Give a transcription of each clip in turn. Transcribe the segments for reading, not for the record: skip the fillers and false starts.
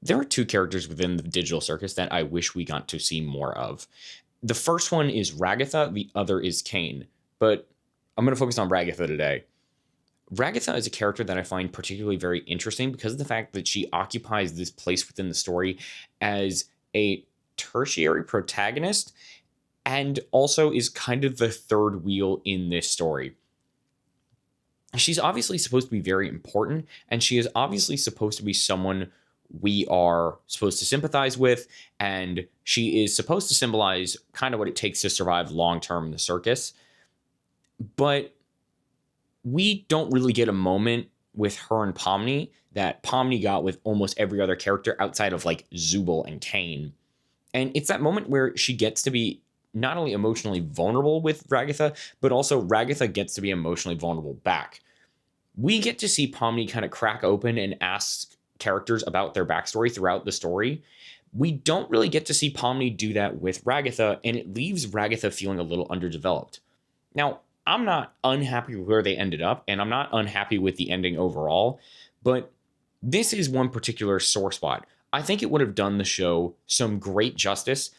There are two characters within the digital circus that I wish we got to see more of. The first one is Ragatha, the other is Kane. But I'm going to focus on Ragatha today. Ragatha is a character that I find particularly very interesting because of the fact that she occupies this place within the story as a tertiary protagonist and also is kind of the third wheel in this story. She's obviously supposed to be very important, and she is obviously supposed to be someone we are supposed to sympathize with, and she is supposed to symbolize kind of what it takes to survive long term in the circus. But we don't really get a moment with her and Pomni that Pomni got with almost every other character outside of like Zubul and Kane. And it's that moment where she gets to be not only emotionally vulnerable with Ragatha, but also Ragatha gets to be emotionally vulnerable back. We get to see Pomni kind of crack open and ask characters about their backstory throughout the story. We don't really get to see Pomni do that with Ragatha, and it leaves Ragatha feeling a little underdeveloped. Now, I'm not unhappy with where they ended up, and I'm not unhappy with the ending overall, but this is one particular sore spot. I think it would have done the show some great justice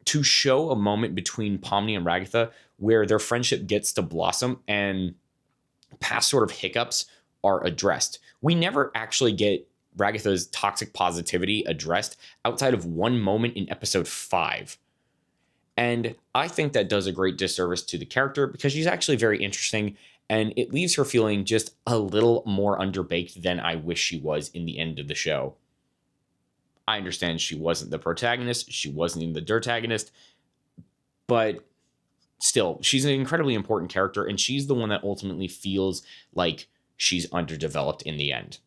to show a moment between Pomni and Ragatha where their friendship gets to blossom and past sort of hiccups are addressed. We never actually get Ragatha's toxic positivity addressed outside of one moment in episode 5. And I think that does a great disservice to the character because she's actually very interesting and it leaves her feeling just a little more underbaked than I wish she was in the end of the show. I understand she wasn't the protagonist, she wasn't even the dirtagonist, but still, she's an incredibly important character and she's the one that ultimately feels like she's underdeveloped in the end.